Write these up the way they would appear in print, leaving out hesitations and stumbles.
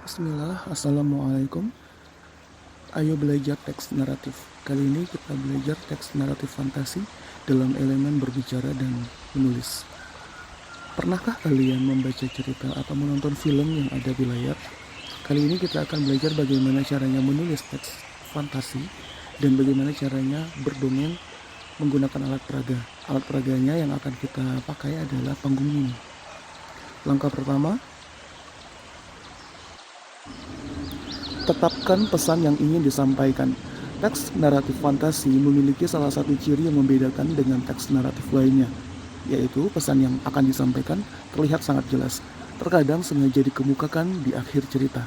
Bismillah, Assalamualaikum. Ayo belajar teks naratif. Kali ini kita belajar teks naratif fantasi dalam elemen berbicara dan menulis. Pernahkah kalian membaca cerita atau menonton film yang ada di layar? Kali ini kita akan belajar bagaimana caranya menulis teks fantasi dan bagaimana caranya berdongeng menggunakan alat peraga. Alat peraganya yang akan kita pakai adalah panggung mini. Langkah pertama, tetapkan pesan yang ingin disampaikan. Teks naratif fantasi memiliki salah satu ciri yang membedakan dengan teks naratif lainnya, yaitu pesan yang akan disampaikan terlihat sangat jelas, terkadang sengaja dikemukakan di akhir cerita.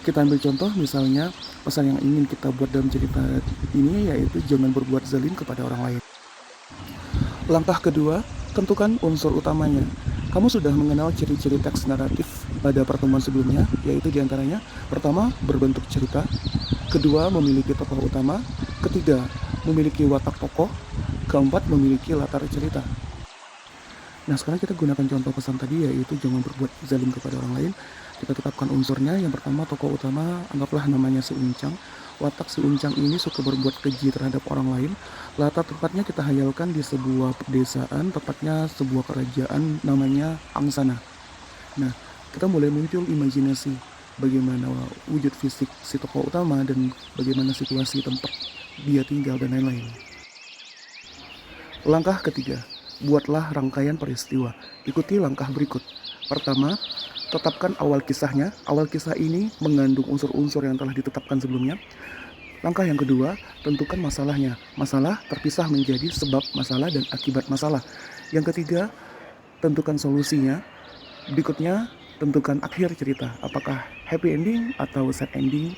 Kita ambil contoh misalnya pesan yang ingin kita buat dalam cerita ini yaitu jangan berbuat zalim kepada orang lain. Langkah kedua, tentukan unsur utamanya. Kamu sudah mengenal ciri-ciri teks naratif pada pertemuan sebelumnya, yaitu diantaranya, pertama, berbentuk cerita, kedua, memiliki tokoh utama, ketiga, memiliki watak tokoh, keempat, memiliki latar cerita. Nah, sekarang kita gunakan contoh pesan tadi, yaitu jangan berbuat zalim kepada orang lain. Kita tetapkan unsurnya. Yang pertama, tokoh utama, anggaplah namanya si Uncang. Watak si Uncang ini suka berbuat keji terhadap orang lain. Latar tempatnya kita hayalkan di sebuah pedesaan, tepatnya sebuah kerajaan namanya Angsana. Nah, kita mulai muncul imajinasi bagaimana wujud fisik si tokoh utama dan bagaimana situasi tempat dia tinggal dan lain-lain. Langkah ketiga, buatlah rangkaian peristiwa. Ikuti langkah berikut. Pertama, tetapkan awal kisahnya. Awal kisah ini mengandung unsur-unsur yang telah ditetapkan sebelumnya. Langkah yang kedua, tentukan masalahnya. Masalah terpisah menjadi sebab masalah dan akibat masalah. Yang ketiga, tentukan solusinya. Berikutnya, tentukan akhir cerita. Apakah happy ending atau sad ending?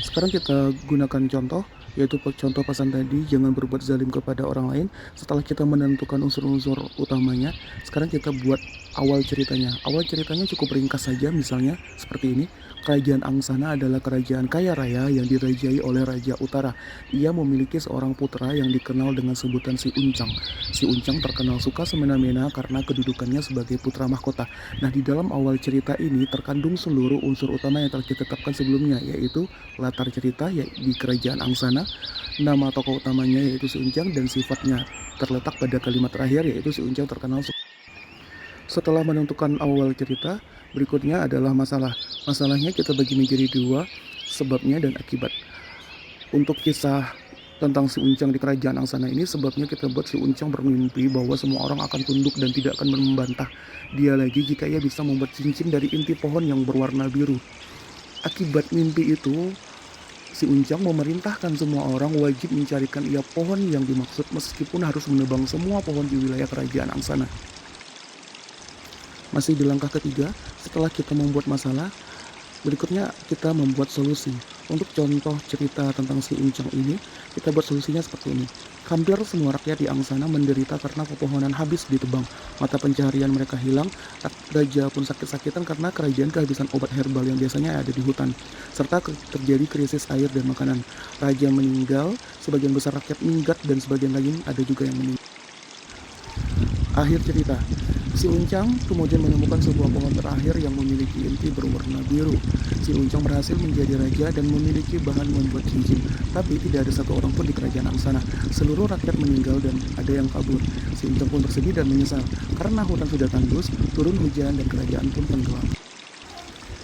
Sekarang kita gunakan contoh, yaitu contoh pesan tadi, jangan berbuat zalim kepada orang lain. Setelah kita menentukan unsur-unsur utamanya, sekarang kita buat awal ceritanya. Awal ceritanya cukup ringkas saja, misalnya seperti ini. Kerajaan Angsana adalah kerajaan kaya raya yang dirajai oleh Raja Utara. Ia memiliki seorang putra yang dikenal dengan sebutan si Uncang. Si Uncang terkenal suka semena-mena karena kedudukannya sebagai putra mahkota. Nah, di dalam awal cerita ini terkandung seluruh unsur utama yang telah ditetapkan sebelumnya, yaitu latar cerita di kerajaan Angsana, nama tokoh utamanya yaitu si Uncang, dan sifatnya terletak pada kalimat terakhir yaitu si Uncang terkenal. Setelah menentukan awal cerita, berikutnya adalah masalah. Masalahnya kita bagi menjadi dua, sebabnya dan akibat. Untuk kisah tentang si Uncang di kerajaan Angsana ini, sebabnya kita buat si Uncang bermimpi bahwa semua orang akan tunduk dan tidak akan membantah dia lagi jika ia bisa membuat cincin dari inti pohon yang berwarna biru. Akibat mimpi itu, si Uncang memerintahkan semua orang wajib mencarikan ia pohon yang dimaksud meskipun harus menebang semua pohon di wilayah kerajaan Angsana. Masih di langkah ketiga, setelah kita membuat masalah, berikutnya kita membuat solusi. Untuk contoh cerita tentang si Uncang ini, kita buat solusinya seperti ini. Hampir semua rakyat di Angsana menderita karena pepohonan habis ditebang. Mata pencaharian mereka hilang, raja pun sakit-sakitan karena kerajaan kehabisan obat herbal yang biasanya ada di hutan. Serta terjadi krisis air dan makanan. Raja meninggal, sebagian besar rakyat minggat dan sebagian lain ada juga yang meninggal. Akhir cerita, si Uncang kemudian menemukan sebuah pohon terakhir yang memiliki inti berwarna biru. Si Uncang berhasil menjadi raja dan memiliki bahan membuat cincin, tapi tidak ada satu orang pun di kerajaan Angsana. Seluruh rakyat meninggal dan ada yang kabur. Si Uncang pun bersedih dan menyesal, karena hutan sudah tandus, turun hujan dan kerajaan pun tenggelam.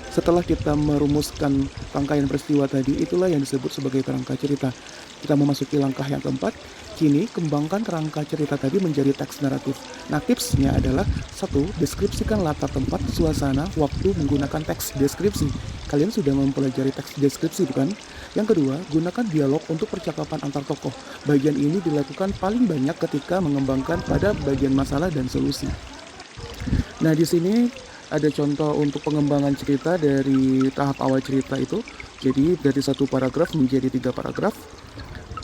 Setelah kita merumuskan rangkaian peristiwa tadi, itulah yang disebut sebagai kerangka cerita. Kita memasuki langkah yang keempat. Kini, kembangkan kerangka cerita tadi menjadi teks naratif. Nah, tipsnya adalah: 1. Deskripsikan latar tempat, suasana, waktu menggunakan teks deskripsi. Kalian sudah mempelajari teks deskripsi, bukan? Yang kedua, gunakan dialog untuk percakapan antar tokoh. Bagian ini dilakukan paling banyak ketika mengembangkan pada bagian masalah dan solusi. Nah, di sini ada contoh untuk pengembangan cerita dari tahap awal cerita itu. Jadi dari satu paragraf menjadi 3 paragraf.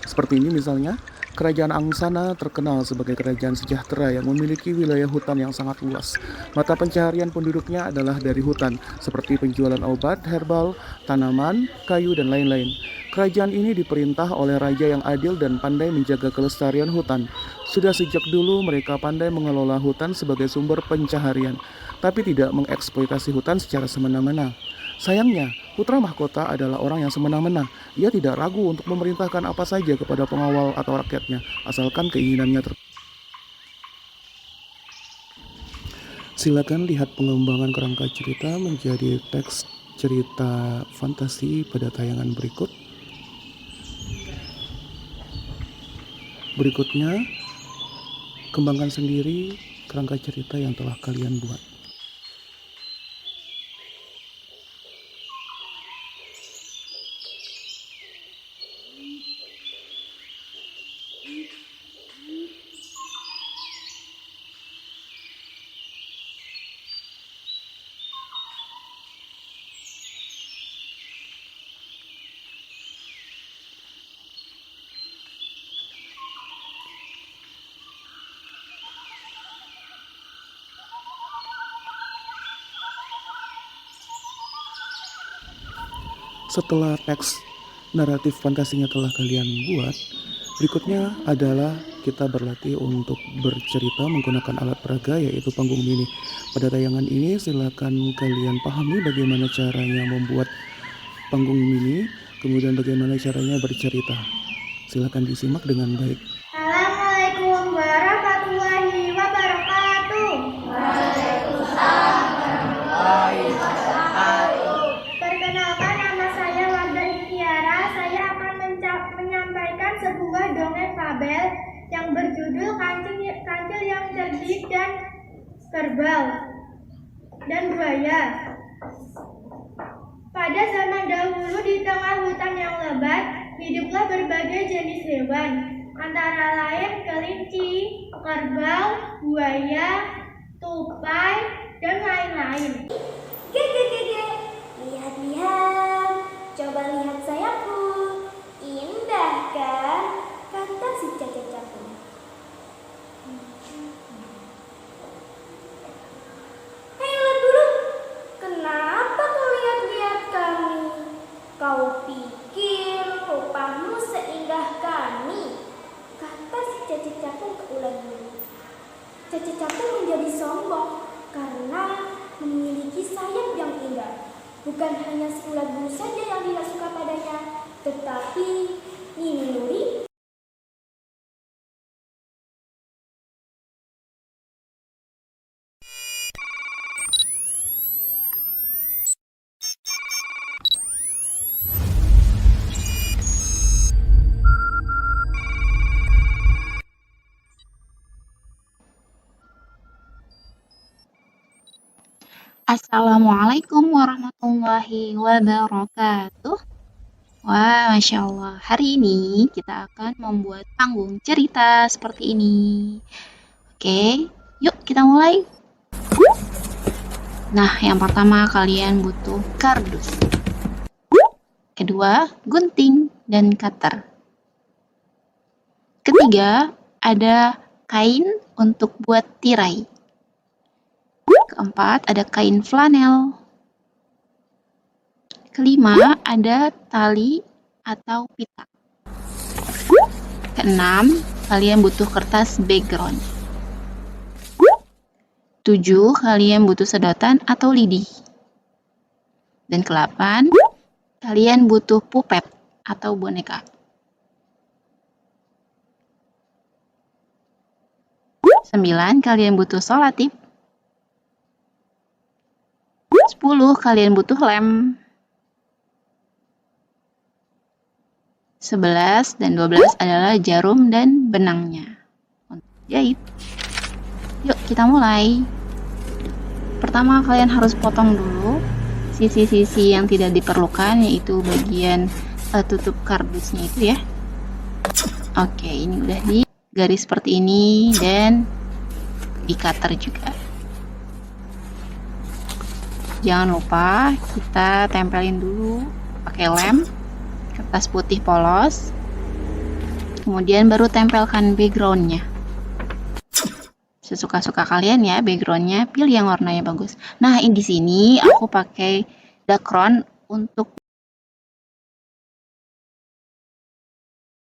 Seperti ini misalnya. Kerajaan Angsana terkenal sebagai kerajaan sejahtera yang memiliki wilayah hutan yang sangat luas. Mata pencaharian penduduknya adalah dari hutan, seperti penjualan obat, herbal, tanaman, kayu, dan lain-lain. Kerajaan ini diperintah oleh raja yang adil dan pandai menjaga kelestarian hutan. Sudah sejak dulu mereka pandai mengelola hutan sebagai sumber pencaharian, tapi tidak mengeksploitasi hutan secara semena-mena. Sayangnya, putra mahkota adalah orang yang semena-mena. Ia tidak ragu untuk memerintahkan apa saja kepada pengawal atau rakyatnya, asalkan keinginannya Silakan lihat pengembangan kerangka cerita menjadi teks cerita fantasi pada tayangan berikut. Berikutnya, kembangkan sendiri kerangka cerita yang telah kalian buat. Setelah teks naratif fantasinya telah kalian buat, berikutnya adalah kita berlatih untuk bercerita menggunakan alat peraga yaitu panggung mini. Pada tayangan ini silakan kalian pahami bagaimana caranya membuat panggung mini, kemudian bagaimana caranya bercerita. Silakan disimak dengan baik. Assalamualaikum warahmatullahi wabarakatuh. Waalaikumsalam warahmatullahi wabarakatuh. Perkenalkan, nama saya Wardah Ikhtiara. Saya akan menyampaikan sebuah dongeng fabel yang berjudul Kancil yang Cerdik dan Kerbau dan Buaya. Pada zaman dahulu di tengah hutan yang lebat, hiduplah berbagai jenis hewan, antara lain kelinci, kerbau, buaya, tupai, dan lain-lain. Gege, lihat-lihat, coba lihat sayapku. Indah kan? Kata si cacing capung. Hei lihat dulu, kenapa kau lihat-lihat kami? Kau pikir rupamu seindah kami? Kata si cacing capung ke ular bulu. Cacing capung menjadi sombong karena memiliki sayap yang indah. Bukan hanya si ular bulu saja yang tidak suka padanya, tetapi Nini Nuri. Assalamualaikum warahmatullahi wabarakatuh. Wah, Masya Allah. Hari ini kita akan membuat panggung cerita seperti ini. Oke, yuk kita mulai. Nah, yang pertama kalian butuh kardus. Kedua, gunting dan cutter. Ketiga, ada kain untuk buat tirai. Keempat, ada kain flanel. Kelima, ada tali atau pita. Keenam, kalian butuh kertas background. 7, kalian butuh sedotan atau lidi. Dan ke-8, kalian butuh puppet atau boneka. 9, kalian butuh selotip. 10, kalian butuh lem. 11 dan 12 adalah jarum dan benangnya untuk jahit. Yuk kita mulai. Pertama kalian harus potong dulu sisi-sisi yang tidak diperlukan, yaitu bagian tutup kardusnya itu ya. Oke, ini udah di garis seperti ini dan di cutter juga. Jangan lupa kita tempelin dulu pakai lem, kertas putih polos. Kemudian baru tempelkan backgroundnya. Sesuka-suka kalian ya backgroundnya, pilih yang warnanya bagus. Nah, di sini aku pakai background untuk